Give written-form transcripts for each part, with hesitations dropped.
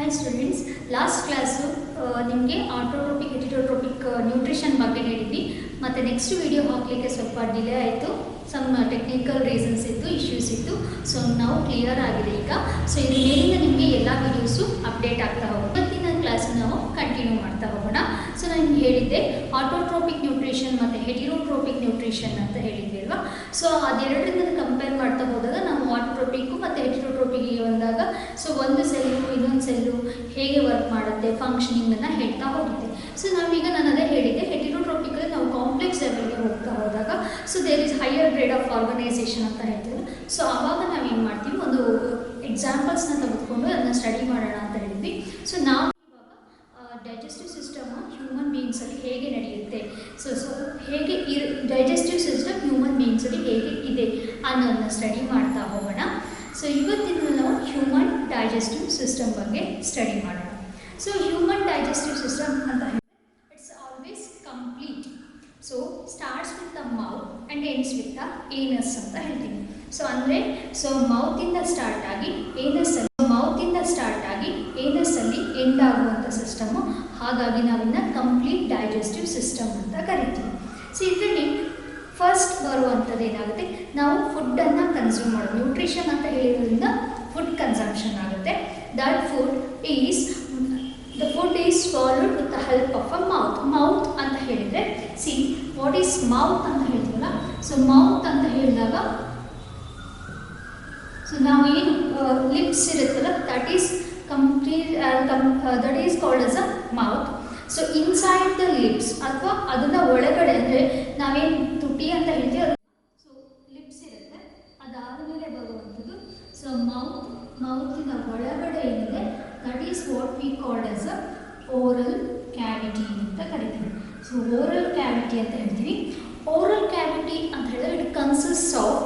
Hi students, last class ನಿಮಗೆ ಆಟೋಟ್ರೋಪಿಕ್ ಹೆಟೆರೋಟ್ರೋಪಿಕ್ nutrition ಬಗ್ಗೆ ಹೇಳಿದ್ವಿ. ಮತ್ತು ನೆಕ್ಸ್ಟ್ ವಿಡಿಯೋ ಹಾಕಲಿಕ್ಕೆ ಸ್ವಲ್ಪ ಡಿಲೇ ಆಯಿತು, ಸಮ್ ಟೆಕ್ನಿಕಲ್ ರೀಸನ್ಸ್ ಇತ್ತು, ಇಶ್ಯೂಸ್ ಇತ್ತು. ಸೊ ನಾವು ಕ್ಲಿಯರ್ ಆಗಿದೆ ಈಗ. ಸೊ ಇದ್ರ ಮೇಲಿಂದ ನಿಮಗೆ ಎಲ್ಲ ವಿಡಿಯೋಸು ಅಪ್ಡೇಟ್ ಆಗ್ತಾ ಹೋಗುತ್ತೆ. ಇವತ್ತಿನ ಕ್ಲಾಸ್ ನಾವು ಕಂಟಿನ್ಯೂ ಮಾಡ್ತಾ ಹೋಗೋಣ. ಸೊ ನಾನು ಹೇಳಿದ್ದೆ ಆಟೋಟ್ರೋಪಿಕ್ ನ್ಯೂಟ್ರಿಷನ್ ಮತ್ತು ಹೆಟೆರೋಟ್ರೋಪಿಕ್ ನ್ಯೂಟ್ರಿಷನ್ ಅಂತ ಹೇಳಿದ್ವಿ ಅಲ್ವಾ. ಸೊ ಅದೆರಡರಿಂದ ಕಂಪೇರ್ ಮಾಡ್ತಾ ಹೋದಾಗ ನಾವು ಆಟೋಟ್ರೋಪಿಕ್ಕು ಮತ್ತು ಹೆಟೆರೋಟ್ರೋಪಿಕ್ಗೆ ಬಂದಾಗ ಸೊ ಒಂದು ಸೆಲ್ಲು ಇನ್ನೊಂದು ಸೆಲ್ಲು ಹೇಗೆ ವರ್ಕ್ ಮಾಡುತ್ತೆ, ಫಂಕ್ಷನಿಂಗನ್ನು ಹೇಳ್ತಾ ಹೋಗುತ್ತೆ. ಸೊ ನಾವೀಗ ನಾನು ಅದೇ ಹೇಳಿದ್ದೆ, ಹೆಟೆರೋಟ್ರೋಪಿಕಲ್ಲಿ ನಾವು ಕಾಂಪ್ಲೆಕ್ಸ್ ಲೆವೆಲ್ಗೆ ಹೋಗ್ತಾ ಹೋದಾಗ so there is higher grade of organisation ಅಂತ ಹೇಳ್ತೀವಿ. ಸೊ ಆವಾಗ ನಾವೇನು ಮಾಡ್ತೀವಿ, ಒಂದು ಎಕ್ಸಾಂಪಲ್ಸ್ನ ತೆಗೆದುಕೊಂಡು ಅದನ್ನ ಸ್ಟಡಿ ಮಾಡೋಣ ಅಂತ ಹೇಳಿದ್ವಿ. ಸೊ ನಾವು ಇವಾಗ ಡೈಜೆಸ್ಟಿವ್ ಸಿಸ್ಟಮ್ ಹ್ಯೂಮನ್ ಬೀಯಿಂಗ್ಸಲ್ಲಿ ಹೇಗೆ ನಡೆಯುತ್ತೆ, ಸೊ ಹೇಗೆ ಡೈಜೆಸ್ಟಿವ್ ಸಿಸ್ಟಮ್ ಹ್ಯೂಮನ್ ಬೀಯಿಂಗ್ಸಲ್ಲಿ ಹೇಗೆ ಇದೆ ಅನ್ನೋದನ್ನ ಸ್ಟಡಿ ಮಾಡ್ತಾ ಹೋಗೋಣ. ಸೊ ಇವತ್ತಿನ ನಾವು ಹ್ಯೂಮನ್ ಡೈಜೆಸ್ಟಿವ್ ಸಿಸ್ಟಮ್ ಬಗ್ಗೆ ಸ್ಟಡಿ ಮಾಡೋಣ. ಸೊ ಹ್ಯೂಮನ್ ಡೈಜೆಸ್ಟಿವ್ ಸಿಸ್ಟಮ್ ಅಂತ ಹೇಳಿದ್ರೆ it's always complete. So starts with the mouth and ends with the anus ಅಂತ ಹೇಳ್ತೀವಿ. ಸೊ ಅಂದರೆ ಮೌತಿಂದ ಸ್ಟಾರ್ಟ್ ಆಗಿ ಏನಸ್ಸಲ್ಲಿ ಎಂಡ್ ಆಗುವಂಥ ಸಿಸ್ಟಮು. ಹಾಗಾಗಿ ನಾವಿನ್ನ ಕಂಪ್ಲೀಟ್ ಡೈಜೆಸ್ಟಿವ್ ಸಿಸ್ಟಮ್ ಅಂತ ಕರಿತೀವಿ. ಸೊ ಇದರಲ್ಲಿ ಫಸ್ಟ್ ಬರುವಂಥದ್ದು ಏನಾಗುತ್ತೆ, ನಾವು ಫುಡ್ಡನ್ನು ಕನ್ಸ್ಯೂಮ್ ಮಾಡೋದು. ನ್ಯೂಟ್ರಿಷನ್ ಅಂತ ಹೇಳಿರೋದ್ರಿಂದ ಫುಡ್ ಕನ್ಸಂಪ್ಷನ್ ಆಗುತ್ತೆ. That food is swallowed with the help of a mouth. Mouth ಅಂತ ಹೇಳಿದರೆ ಸಿ ವಾಟ್ ಈಸ್ ಮೌತ್ ಅಂತ ಹೇಳ್ತೀವಲ್ಲ. ಸೊ ಮೌತ್ ಅಂತ ಹೇಳಿದಾಗ ಸೊ ನಾವು ಏನು ಲಿಪ್ಸ್ ಇರುತ್ತಲ್ಲ that is complete that is called as a mouth. So inside the lips ಅಥವಾ ಅದನ್ನ ಒಳಗಡೆ ಅಂದರೆ ನಾವೇನು ತುಟಿ ಅಂತ ಹೇಳ್ತೀವಿ, ಸೊ ಲಿಪ್ಸ್ ಇರುತ್ತೆ, ಅದಾದ ಮೇಲೆ ಬರುವಂಥದ್ದು ಸೊ ಮೌತಿನ ಒಳಗಡೆ ಏನಿದೆ that is what we called as a oral cavity ಅಂತ ಕರಿತೀವಿ. ಸೊ ಓರಲ್ ಕ್ಯಾವಿಟಿ ಅಂತ ಹೇಳ್ತೀವಿ. ಓರಲ್ ಕ್ಯಾವಿಟಿ ಅಂತ ಹೇಳಿದ್ರೆ it consist of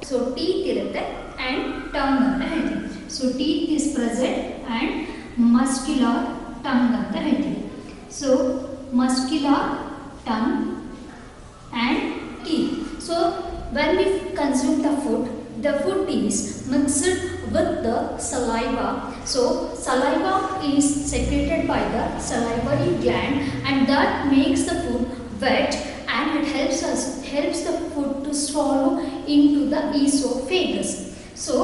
so teeth ಇರುತ್ತೆ ಆ್ಯಂಡ್ ಟಂಗ್ ಅಂತ ಹೇಳ್ತೀವಿ. So teeth is present and muscular tongue ಅಂತ ಹೇಳ್ತೀವಿ. So muscular tongue and teeth. So when we consume the food is mixed with the saliva. So saliva is secreted by the salivary gland and that makes the food wet and it helps the food to swallow into the esophagus. So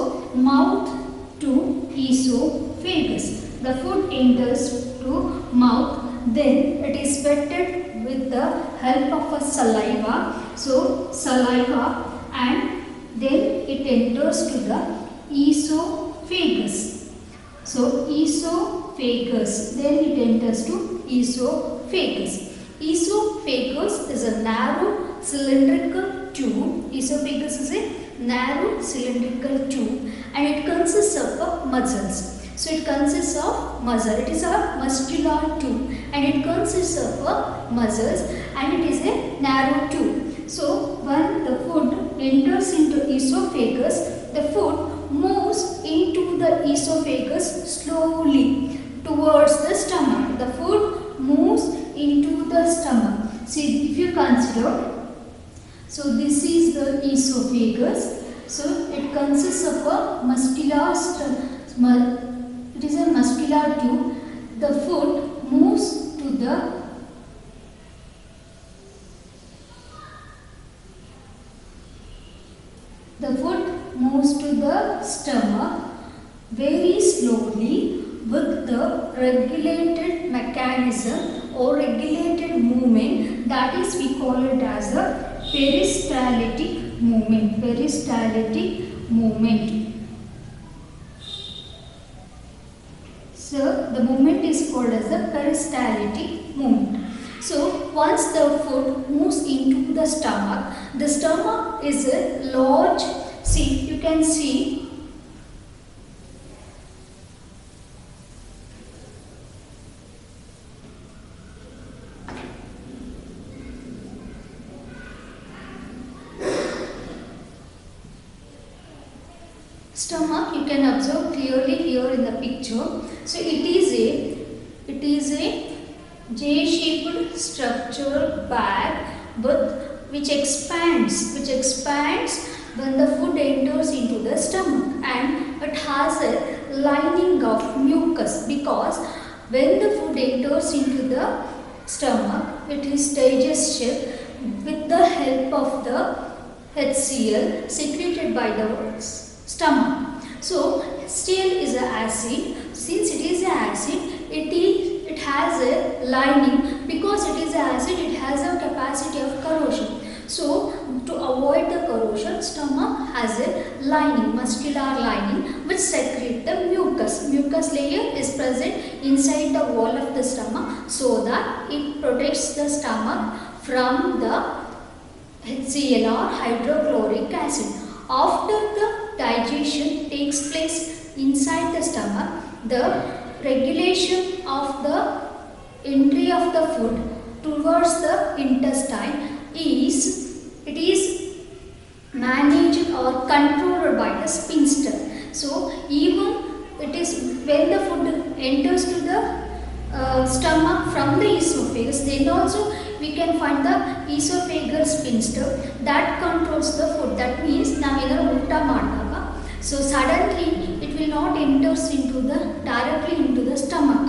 mouth to esophagus. The food enters to mouth, then it is wetted with the help of a saliva. So saliva and then it enters to the esophagus. So esophagus, then it enters to esophagus. Esophagus is a narrow cylindrical tube. Esophagus is a narrow cylindrical tube and it consists of muscles. So it consists of muscle. It is a muscular tube and it consists of muscles and it is a narrow tube. So when the food enters into esophagus, the food moves into the esophagus slowly towards the stomach. The food moves into the stomach. See, if you consider, so this is the esophagus. So it consists of a muscular it is a muscular tube. The food moves to the stomach very slowly with the regulated mechanism or regulated movement, that is we call it as a peristaltic movement. So the movement is called as the peristaltic movement. So once the food moves into the stomach is a large, see you can see stomach, you can observe clearly here in the picture. So it is a J-shaped structural bag which expands when the food enters into the stomach, and it has a lining of mucus, because when the food enters into the stomach, it is digested with the help of the HCl secreted by the stomach. So HCl is an acid. Since it is an acid, it has a lining. Because it is an acid, it has a capacity of corrosion. So to avoid the corrosion, stomach has a lining, muscular lining, which secrete the mucus. Mucus layer is present inside the wall of the stomach, so that it protects the stomach from the HCl or hydrochloric acid. After the digestion takes place inside the stomach, the regulation of the entry of the food towards the intestine is managed or controlled by the sphincter. So even it is when the food enters to the stomach from the esophagus, then also we can find the esophageal sphincter that controls the food. That means ನಾವೇನಾದರೂ ಊಟ ಮಾಡಿದಾಗ, so suddenly it will not enters into the directly into the stomach.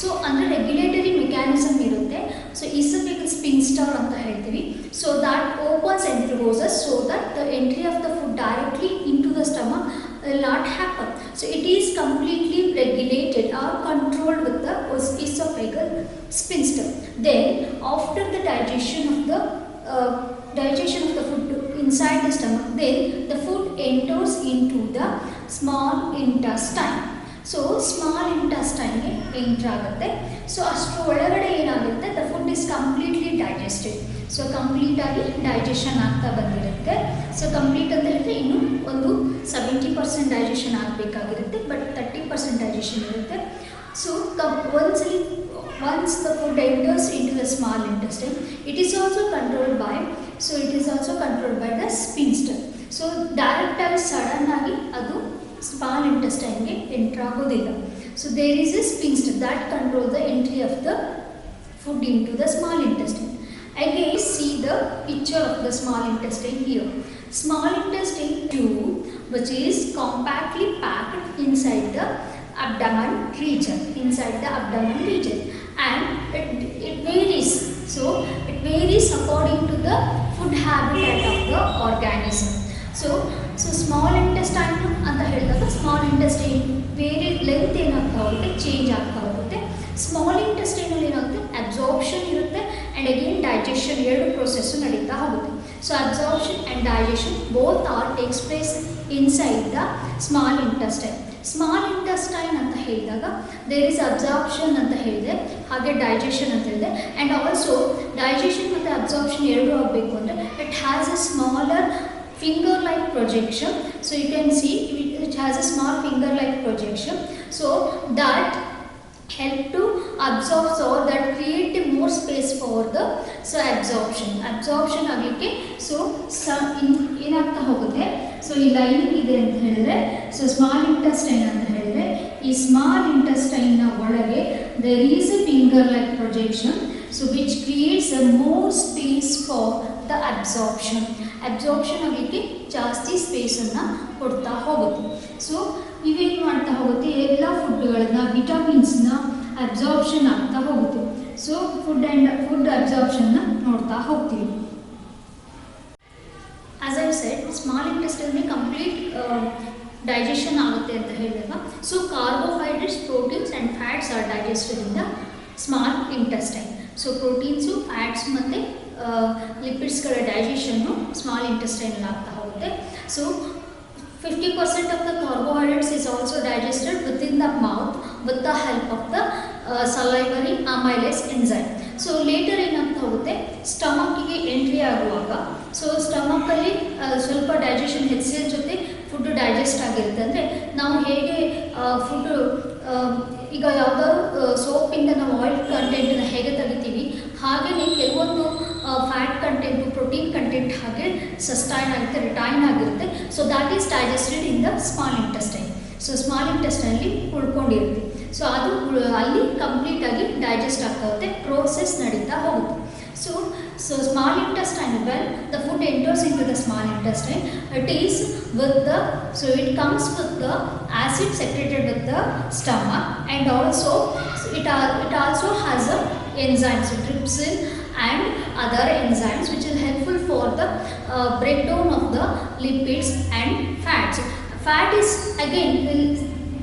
So ಅಂದರೆ regulatory mechanism ಇರುತ್ತೆ. So esophageal sphincter ಅಂತ ಹೇಳ್ತೀವಿ. So that opens and closes so that the entry of the food directly into the stomach will not happen. So it is completely regulated or controlled with the esophageal sphincter. Then after the digestion of the food inside the stomach, then the food enters into the small intestine. So small ಇಂಟೆಸ್ಟೈನ್ಗೆ enter ಆಗುತ್ತೆ. So ಅಷ್ಟು ಒಳಗಡೆ ಏನಾಗುತ್ತೆ, the food is completely digested. So ಕಂಪ್ಲೀಟಾಗಿ digestion ಆಗ್ತಾ ಬಂದಿರುತ್ತೆ. So complete ಅಂತ ಹೇಳಿದ್ರೆ ಇನ್ನೂ ಒಂದು 70% ಡೈಜೆಷನ್ ಆಗಬೇಕಾಗಿರುತ್ತೆ, ಬಟ್ 30% ಡೈಜೆಷನ್ ಇರುತ್ತೆ. So once the food enters into the small intestine, it is also controlled by the sphincter. So direct ಆಗಿ ಸಡನ್ ಆಗಿ ಅದು ಸ್ಮಾಲ್ ಇಂಟೆಸ್ಟೈನ್ಗೆ ಎಂಟ್ರ್ ಆಗೋದಿಲ್ಲ. So there is a sphincter that control the entry of the food into the small intestine. Again, see the picture of the small intestine here. Small intestine tube, which is compactly packed inside the abdomen region, and it varies. So it varies according to the food habitat of the organism. So small intestine ಅಂತ ಹೇಳಿದಾಗ small intestine ಬೇರೆ length ಏನಾಗ್ತಾ ಹೋಗುತ್ತೆ, change ಆಗ್ತಾ ಹೋಗುತ್ತೆ. Small ಇಂಟೆಸ್ಟೈನಲ್ಲಿ ಏನಾಗುತ್ತೆ, absorption ಇರುತ್ತೆ and again digestion, ಎರಡು ಪ್ರೊಸೆಸ್ಸು ನಡೀತಾ ಹೋಗುತ್ತೆ. So absorption and digestion both takes place inside the small intestine. Small intestine ಅಂತ ಹೇಳಿದಾಗ ದೇರ್ ಇಸ್ ಅಬ್ಸಾರ್ಪ್ಷನ್ ಅಂತ ಹೇಳಿದೆ, ಹಾಗೆ ಡೈಜೆಷನ್ ಅಂತ ಹೇಳಿದೆ. ಆ್ಯಂಡ್ ಆಲ್ಸೋ ಡೈಜೆಷನ್ ಮತ್ತು ಅಬ್ಸಾರ್ಪ್ಷನ್ ಎರಡೂ ಆಗಬೇಕು ಅಂದರೆ it has A smaller finger-like projection. So you can see it has a small finger-like projection. So that help to absorb, or that create more space for the absorption ಆಗಲಿಕ್ಕೆ. So ಏನಾಗ್ತಾ ಹೋಗುತ್ತೆ, so ಈ lining ಇದೆ ಅಂತ ಹೇಳಿದ್ರೆ, so small intestine ಅಂತ ಹೇಳಿದ್ರೆ ಈ ಸ್ಮಾಲ್ ಇಂಟೆಸ್ಟೈನ್ನ ಒಳಗೆ there is a finger-like projection, so which creates a more space for the absorption ಆಗಲಿಕ್ಕೆ ಜಾಸ್ತಿ ಸ್ಪೇಸನ್ನು ಕೊಡ್ತಾ ಹೋಗುತ್ತೆ. ಸೊ ಇವೇನು ಮಾಡ್ತಾ ಹೋಗುತ್ತೆ, ಎಲ್ಲ ಫುಡ್ಗಳನ್ನ, ವಿಟಮಿನ್ಸ್ನ ಅಬ್ಸಾರ್ಪ್ಷನ್ ಆಗ್ತಾ ಹೋಗುತ್ತೆ. ಸೊ ಫುಡ್ ಅಬ್ಸಾರ್ಪ್ಷನ್ನ ನೋಡ್ತಾ ಹೋಗ್ತೀವಿ. ಆಸ್ ಐ ಸೆಡ್, ಸ್ಮಾಲ್ ಇಂಟೆಸ್ಟೈನ್ಗೆ ಕಂಪ್ಲೀಟ್ ಡೈಜೆಷನ್ ಆಗುತ್ತೆ ಅಂತ ಹೇಳಿದಾಗ, so carbohydrates, proteins and fats are digested in the small intestine. So proteins, fats ಮತ್ತು ಲಿಪಿಡ್ಸ್ಗಳ ಡೈಜೆಷನ್ನು ಸ್ಮಾಲ್ ಇಂಟೆಸ್ಟೈನಲ್ಲಿ ಆಗ್ತಾ ಹೋಗುತ್ತೆ. So 50% of the carbohydrates is also digested within the mouth with the help of the salivary amylase enzyme. So litre ಏನಾಗ್ತಾ ಹೋಗುತ್ತೆ, ಸ್ಟಮಕ್ಕಿಗೆ entry ಆಗುವಾಗ, so ಸ್ಟಮಕ್ಕಲ್ಲಿ ಸ್ವಲ್ಪ ಡೈಜೆಷನ್ HCl ಜೊತೆ ಫುಡ್ ಡೈಜೆಸ್ಟ್ ಆಗಿರುತ್ತೆ. ಅಂದರೆ ನಾವು ಹೇಗೆ ಫುಡ್ಡು ಈಗ ಯಾವುದಾದ್ರು ಸೋಪಿಂದ ನಾವು ಆಯಿಲ್ ಕಂಟೆಂಟನ್ನು ಹೇಗೆ ತೆಗಿತೀವಿ, ಹಾಗೆಯೇ ಕೆಲವೊಂದು ಫ್ಯಾಟ್ ಕಂಟೆಂಟು, ಪ್ರೋಟೀನ್ ಕಂಟೆಂಟ್ ಹಾಗೆ ಸಸ್ಟೈನ್ ಆಗುತ್ತೆ, ರಿಟೈನ್ ಆಗಿರುತ್ತೆ. So that is digested in the small intestine. So small ಇಂಟೆಸ್ಟೈನಲ್ಲಿ ಉಳ್ಕೊಂಡಿರುತ್ತೆ. ಸೊ ಅದು ಅಲ್ಲಿ ಕಂಪ್ಲೀಟಾಗಿ ಡೈಜೆಸ್ಟ್ ಆಗ್ತಾ ಹೋಗುತ್ತೆ, ಪ್ರೋಸೆಸ್ ನಡೀತಾ ಹೋಗುತ್ತೆ. So So small intestine, when the food enters into the small intestine, it is with the, so it comes with the acid secreted with the stomach, and also it also has a enzymes, trypsin and other enzymes which is helpful for the breakdown of the lipids and fats. Fat is again,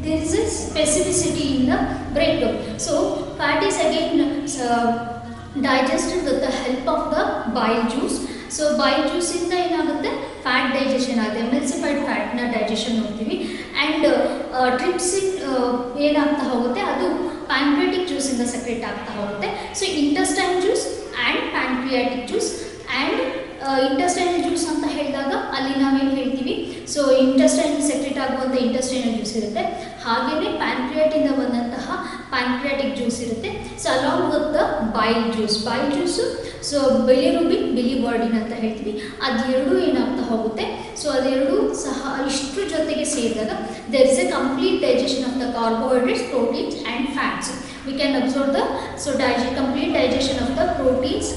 there is a specificity in the breakdown. So fat is again digested with the help of the bile juice. So bile juice ಇಂದ ಏನಾಗುತ್ತೆ, fat digestion ಆಗುತ್ತೆ, emulsified ಫ್ಯಾಟ್ನ digestion ನೋಡ್ತೀವಿ. And trypsin ಏನಾಗ್ತಾ ಹೋಗುತ್ತೆ, ಅದು pancreatic ಜ್ಯೂಸಿಂದ secrete ಆಗ್ತಾ ಹೋಗುತ್ತೆ. So intestine juice and pancreatic juice. And intestinal juice ಅಂತ ಹೇಳಿದಾಗ ಅಲ್ಲಿ ನಾವೇನು ಹೇಳ್ತೀವಿ, ಸೊ ಇಂಟೆಸ್ಟೈನ್ ಸೆಕ್ರೆಟ್ ಆಗುವಂಥ ಇಂಟೆಸ್ಟೈನಲ್ ಜ್ಯೂಸ್ ಇರುತ್ತೆ, ಹಾಗೆಯೇ ಪ್ಯಾಂಕ್ರಿಯಾಟಿಂದ ಬಂದಂತಹ ಪ್ಯಾಂಕ್ರಿಯಾಟಿಕ್ ಜ್ಯೂಸ್ ಇರುತ್ತೆ. So along with the bile juice, so bilirubin, biliverdin ಅಂತ ಹೇಳ್ತೀವಿ, ಅದೆರಡೂ ಏನಾಗ್ತಾ ಹೋಗುತ್ತೆ. ಸೊ ಅದೆರಡೂ ಸಹ ಇಷ್ಟರ ಜೊತೆಗೆ ಸೇರಿದಾಗ there is a complete digestion of the carbohydrates, proteins and fats. We can observe the, so complete digestion of the proteins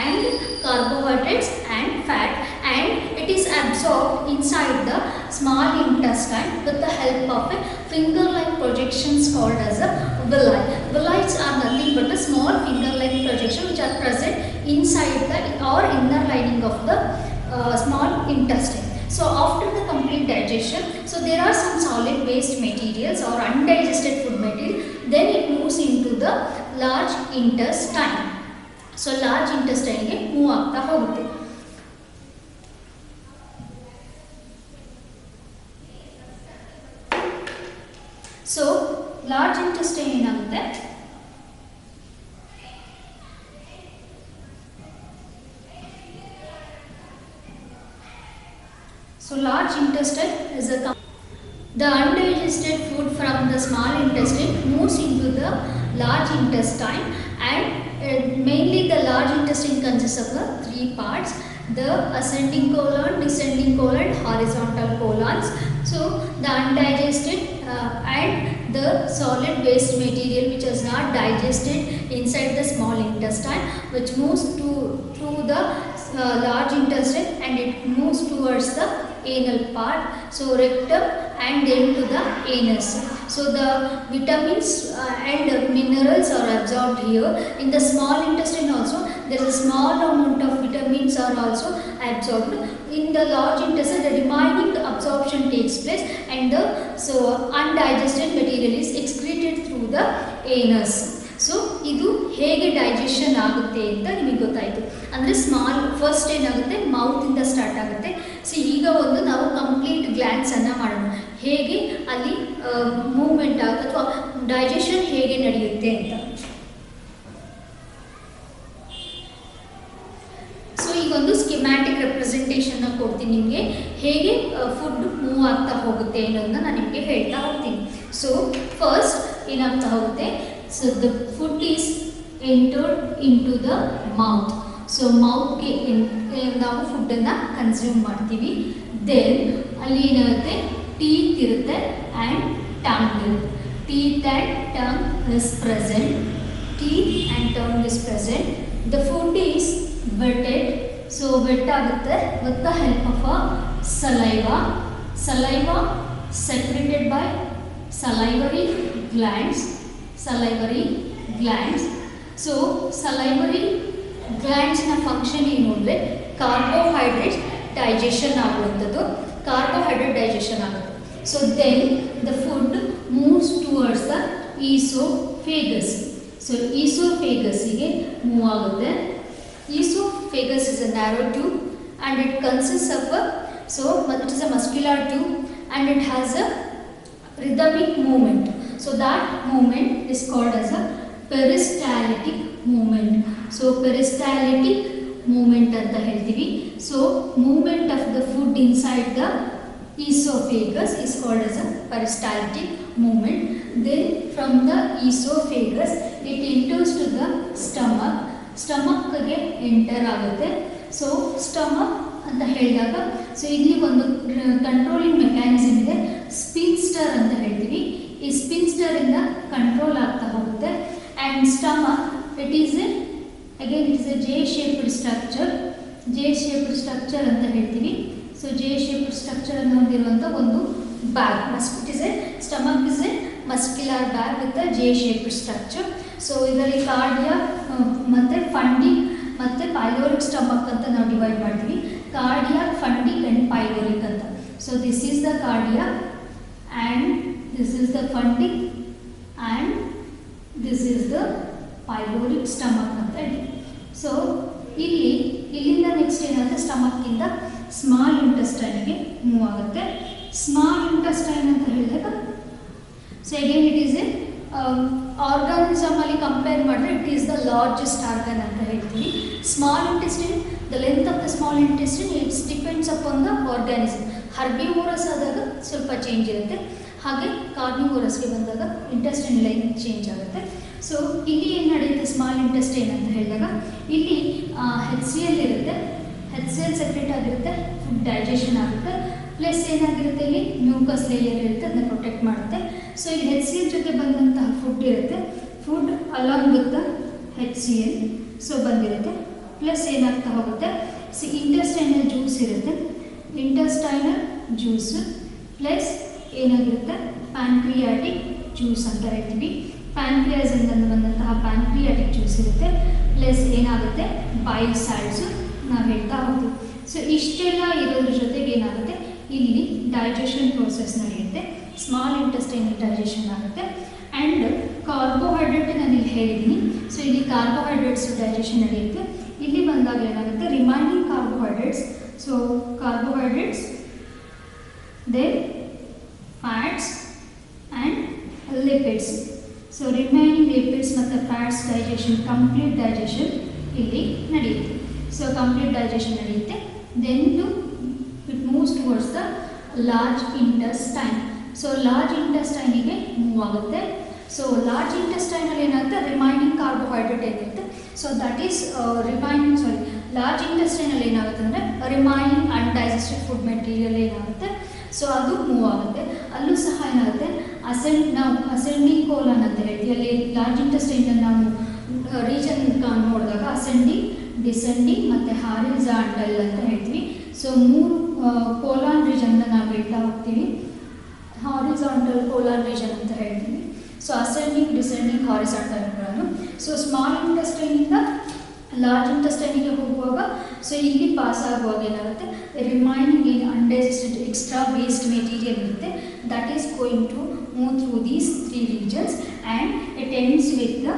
and carbohydrates and fat, and it is absorbed inside the small intestine with the help of a finger-like projections called as a villi. Villi are nothing but a small finger-like projection which are present inside the or inner lining of the small intestine. So after the complete digestion, so there are some solid waste materials or undigested food material, then it moves into the large intestine. So large ಇಂಟೆಸ್ಟೈನ್ಗೆ move ಆಗ್ತಾ ಹೋಗುತ್ತೆ. So large intestine ಏನಾಗುತ್ತೆ, so large intestine is the undigested food from the small intestine moves into the large intestine, and mainly the large intestine consists of the three parts: the ascending colon, descending colon, horizontal colons. So the undigested and the solid waste material which is not digested inside the small intestine, which moves through the large intestine, and it moves towards the anal part, so rectum, and then to the anus. So the vitamins and minerals are absorbed here. In the small intestine also there is a small amount of vitamins are also absorbed. In the large intestine the remaining absorption takes place, and the undigested material is excreted through the anus. So ಇದು ಹೇಗೆ digestion ಆಗುತ್ತೆ ಅಂತ ನಿಮಗೆ ಗೊತ್ತಾಯಿತು. ಅಂದರೆ small first ಏನಾಗುತ್ತೆ, ಮೌತಿಂದ start ಆಗುತ್ತೆ. So ಈಗ ಒಂದು ನಾವು ಕಂಪ್ಲೀಟ್ ಗ್ಲ್ಯಾನ್ಸನ್ನು ಮಾಡೋಣ, ಹೇಗೆ ಅಲ್ಲಿ ಮೂವ್ಮೆಂಟ್ ಆಗುತ್ತೆ ಅಥವಾ ಡೈಜೆಷನ್ ಹೇಗೆ ನಡೆಯುತ್ತೆ ಅಂತ. ಸೊ ಈಗೊಂದು ಸ್ಕಿಮ್ಯಾಟಿಕ್ ರೆಪ್ರೆಸೆಂಟೇಷನ್ನ ಕೊಡ್ತೀನಿ ನಿಮಗೆ, ಹೇಗೆ ಫುಡ್ ಮೂವ್ ಆಗ್ತಾ ಹೋಗುತ್ತೆ ಅನ್ನೋದನ್ನ ನಾನು ನಿಮಗೆ ಹೇಳ್ತಾ ಹೋಗ್ತೀನಿ. ಸೊ ಫಸ್ಟ್ ಏನಾಗ್ತಾ ಹೋಗುತ್ತೆ, so the food is entered into the mouth. So mouth ಗೆ ನಾವು ಫುಡ್ ಅನ್ನ ಕನ್ಸ್ಯೂಮ್ ಮಾಡ್ತೀವಿ. ದೆನ್ ಅಲ್ಲಿ ಏನಾಗುತ್ತೆ, ಟೀತ್ ಇರುತ್ತೆ and tongue ಇರುತ್ತೆ. Teeth and tongue is present. Teeth and tongue is present. The food is wetted. So wet ಆಗುತ್ತೆ with the help of a saliva. Saliva secreted by salivary glands. So salivary glands ನ function ಏನು ಅಂದರೆ carbohydrates digestion ಆಗುವಂಥದ್ದು, carbohydrate digestion ಆಗುತ್ತೆ. So then the food moves towards the oesophagus. So ಈಸೋಫೇಗಸ್ಸಿಗೆ move ಆಗುತ್ತೆ. Oesophagus is a narrow tube and it consists of it is a muscular tube and it has a rhythmic movement. So that movement is called as a peristaltic movement. So peristaltic movement anta heltivi. So movement of the food inside the esophagus is called as a peristaltic movement. Then from the esophagus it enters to the stomach. Stomach ge enter ಆಗುತ್ತೆ. So stomach ಅಂತ ಹೇಳಿದಾಗ, so ಇಲ್ಲಿ ಒಂದು controlling mechanism ಇದೆ, ಸ್ಪಿನ್ಸ್ಟರ್ ಅಂತ ಹೇಳ್ತೀವಿ. ಈ ಸ್ಪಿನ್ಸ್ಟರ್ ಇಂದ ಕಂಟ್ರೋಲ್ ಆಗ್ತಾ ಹೋಗುತ್ತೆ. And stomach it is A again it is A J shaped structure. J shaped structure ಅಂತ ಹೇಳ್ತೀವಿ. ಸೊ ಜೆ ಶೇಪ್ಡ್ ಸ್ಟ್ರಕ್ಚರ್ ಅನ್ನು ಹೊಂದಿರುವಂಥ ಒಂದು bag. It is A stomach is A muscular bag with a J shaped structure. So ಇದರಲ್ಲಿ cardiac ಮತ್ತು ಫಂಡಿಕ್ ಮತ್ತು ಪೈಲೋರಿಕ್ stomach ಅಂತ ನಾವು ಡಿವೈಡ್ ಮಾಡ್ತೀವಿ. ಕಾರ್ಡಿಯಾಕ್, ಫಂಡಿಕ್ ಆ್ಯಂಡ್ ಪೈಲೋರಿಕ್ ಅಂತ. So this is the cardiac and this is the fundic and this is the pyloric stomach ಅಂತ ಹೇಳಿ. So ಇಲ್ಲಿಂದ ನೆಕ್ಸ್ಟ್ ಏನಾಗುತ್ತೆ, ಸ್ಟಮಕ್ಕಿಂದ ಸ್ಮಾಲ್ ಇಂಟೆಸ್ಟೈನ್ಗೆ ಮೂವ್ ಆಗುತ್ತೆ. ಸ್ಮಾಲ್ ಇಂಟೆಸ್ಟೈನ್ ಅಂತ ಹೇಳಿದಾಗ so again it is a organism ಅಲ್ಲಿ ಕಂಪೇರ್ ಮಾಡಿದ್ರೆ it is the largest organ ಅಂತ ಹೇಳ್ತೀವಿ. Small intestine, the length of the small intestine it's depends upon the organism. Herbivorous ಆದಾಗ ಸ್ವಲ್ಪ ಚೇಂಜ್ ಇರುತ್ತೆ, ಹಾಗೆ ಕಾರ್ನಿವೋರಸ್ಗೆ ಬಂದಾಗ ಇಂಟೆಸ್ಟೈನ್ ಲೆಂತ್ ಚೇಂಜ್ ಆಗುತ್ತೆ. ಸೊ ಇಲ್ಲಿ ಏನು ನಡೆಯುತ್ತೆ ಸ್ಮಾಲ್ ಇಂಟೆಸ್ಟೈನ್ ಅಂತ ಹೇಳಿದಾಗ ಇಲ್ಲಿ HCl ಇರುತ್ತೆ, HCl ಸೆಕ್ರೆಟ್ ಆಗಿರುತ್ತೆ, ಫುಡ್ ಡೈಜೆಷನ್ ಆಗುತ್ತೆ, ಪ್ಲಸ್ ಏನಾಗಿರುತ್ತೆ ಇಲ್ಲಿ ಮ್ಯೂಕಸ್ ಲೇಯರ್ ಇರುತ್ತೆ, ಅದನ್ನ ಪ್ರೊಟೆಕ್ಟ್ ಮಾಡುತ್ತೆ. ಸೊ ಇಲ್ಲಿ HCl ಜೊತೆ ಬಂದಂತಹ ಫುಡ್ ಇರುತ್ತೆ, food along with the HCl so ಬಂದಿರುತ್ತೆ. ಪ್ಲಸ್ ಏನಾಗ್ತಾ ಹೋಗುತ್ತೆ, ಇಂಟೆಸ್ಟೈನಲ್ ಜ್ಯೂಸ್ ಇರುತ್ತೆ, ಇಂಟೆಸ್ಟೈನಲ್ ಜ್ಯೂಸ್ ಪ್ಲಸ್ ಏನಾಗಿರುತ್ತೆ ಪ್ಯಾನ್ಕ್ರಿಯಾಟಿಕ್ ಜ್ಯೂಸ್ ಅಂತ ಹೇಳ್ತೀವಿ. ಪ್ಯಾನ್ಕ್ರಿಯಾಸಿಂದ ಬಂದಂತಹ ಪ್ಯಾನ್ಕ್ರಿಯಾಟಿಕ್ ಜ್ಯೂಸ್ ಇರುತ್ತೆ, ಪ್ಲಸ್ ಏನಾಗುತ್ತೆ ಬೈಲ್ ಸ್ಯಾಲ್ಟ್ಸು ನಾವು ಹೇಳ್ತಾ ಹೋಗ್ತೀವಿ. ಸೊ ಇಷ್ಟೆಲ್ಲ ಇರೋದ್ರ ಜೊತೆಗೆ ಏನಾಗುತ್ತೆ ಇಲ್ಲಿ ಡೈಜೆಷನ್ ಪ್ರೋಸೆಸ್ ನಡೆಯುತ್ತೆ, ಸ್ಮಾಲ್ ಇಂಟೆಸ್ಟೈನಲ್ ಡೈಜೆಷನ್ ಆಗುತ್ತೆ. ಆ್ಯಂಡ್ ಕಾರ್ಬೋಹೈಡ್ರೇಟ್ ನಾನು ಇಲ್ಲಿ ಹೇಳಿದ್ದೀನಿ. ಸೊ ಇಲ್ಲಿ ಕಾರ್ಬೋಹೈಡ್ರೇಟ್ಸ್ ಡೈಜೆಷನ್ ನಡೆಯುತ್ತೆ. ಇಲ್ಲಿ ಬಂದಾಗ ಏನಾಗುತ್ತೆ remaining carbohydrates, so carbohydrates then fats and lipids. So remaining lipids ಮತ್ತು ಫ್ಯಾಟ್ಸ್ ಡೈಜೆಷನ್, ಕಂಪ್ಲೀಟ್ ಡೈಜೆಷನ್ ಇಲ್ಲಿ ನಡೆಯುತ್ತೆ. ಸೊ ಕಂಪ್ಲೀಟ್ ಡೈಜೆಷನ್ ನಡೆಯುತ್ತೆ. Then it moves towards the large intestine. So large ಇಂಟೆಸ್ಟೈನಿಗೆ ಮೂವ್ ಆಗುತ್ತೆ. ಸೊ ಲಾರ್ಜ್ ಇಂಟೆಸ್ಟೈನಲ್ಲಿ ಏನಾಗುತ್ತೆ ರಿಮೈನಿಂಗ್ ಕಾರ್ಬೋಹೈಡ್ರೇಟ್ ಏನಿರುತ್ತೆ, so that is large ಇಂಟೆಸ್ಟೈನಲ್ಲಿ ಏನಾಗುತ್ತೆ ಅಂದರೆ ರಿಮೈನಿಂಗ್ ಅನ್ಡೈಜೆಸ್ಟೆಡ್ ಫುಡ್ ಮೆಟೀರಿಯಲ್ ಏನಾಗುತ್ತೆ, ಸೊ ಅದು ಮೂವ್ ಆಗುತ್ತೆ. ಅಲ್ಲೂ ಸಹ ಏನಾಗುತ್ತೆ ನಾವು ಅಸೆಂಡಿಂಗ್ ಕೋಲನ್ ಅಂತ ಹೇಳ್ತೀವಿ. ಅಲ್ಲಿ ಲಾರ್ಜ್ ಇಂಟೆಸ್ಟೈನಲ್ಲಿ ನಾವು ರೀಜನ್ ನೋಡಿದಾಗ ಅಸೆಂಡಿಂಗ್, ಡಿಸೆಂಡಿಂಗ್ ಮತ್ತು ಹಾರಿಜಾಂಟಲ್ ಅಂತ ಹೇಳ್ತೀವಿ. ಸೊ 3 ಕೋಲಾನ್ ರೀಜನ್ನ ನಾವು ಹೇಳ್ತಾ ಹೋಗ್ತೀವಿ. ಹಾರಿಜಾಂಟಲ್ ಕೋಲಾನ್ ರೀಜನ್ ಅಂತ ಹೇಳ್ತೀವಿ. So ascending, descending, horizontal colon. So small ಇಂಟೆಸ್ಟೈನಿಂದ ಲಾರ್ಜ್ ಇಂಟೆಸ್ಟೈನಿಗೆ ಹೋಗುವಾಗ ಸೊ ಇಲ್ಲಿ ಪಾಸ್ ಆಗುವಾಗ ಏನಾಗುತ್ತೆ ರಿಮೈನಿಂಗ್ ಏನು ಅನ್ಡೈಜೆಸ್ಟೆಡ್ ಎಕ್ಸ್ಟ್ರಾ ವೇಸ್ಟ್ ಮೆಟೀರಿಯಲ್ ಇರುತ್ತೆ, that is going to move through these 3 regions and it ends with the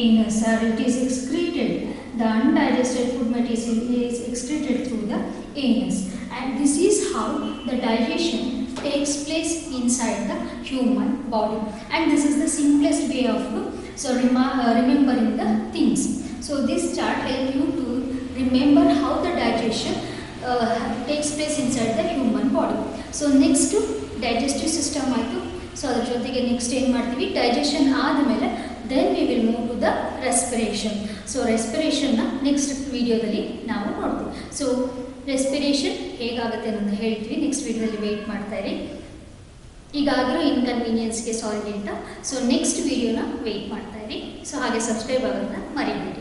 anus or it is excreted. The undigested food material is excreted through the anus, and this is how the digestion takes place inside the human body, and this is the simplest way of remembering the things. So this chart helps you to remember how the digestion takes place inside the human body. So next digestive system ಆಯಿತು. So ಅದ್ರ ಜೊತೆಗೆ next ಏನು ಮಾಡ್ತೀವಿ, digestion ಆದಮೇಲೆ then we will move to the respiration. So ರೆಸ್ಪಿರೇಷನ್ನ next ವಿಡಿಯೋದಲ್ಲಿ ನಾವು ನೋಡ್ತೀವಿ. ಸೊ ರೆಸ್ಪಿರೇಷನ್ ಹೇಗಾಗುತ್ತೆ ಅನ್ನೋದು ಹೇಳ್ತೀವಿ ನೆಕ್ಸ್ಟ್ ವಿಡಿಯೋದಲ್ಲಿ. ವೆಯ್ಟ್ ಮಾಡ್ತಾ ಇರಿ. ಈಗಾಗಲೂ ಇನ್ಕನ್ವೀನಿಯನ್ಸ್ಗೆ ಸಾರಿ ಅಂತ. ಸೊ ನೆಕ್ಸ್ಟ್ ವಿಡಿಯೋನ ವೆಯ್ಟ್ ಮಾಡ್ತಾ ಇರಿ. ಸೊ ಹಾಗೆ ಸಬ್ಸ್ಕ್ರೈಬ್ ಆಗೋದನ್ನ ಮರಿಬೇಡಿ.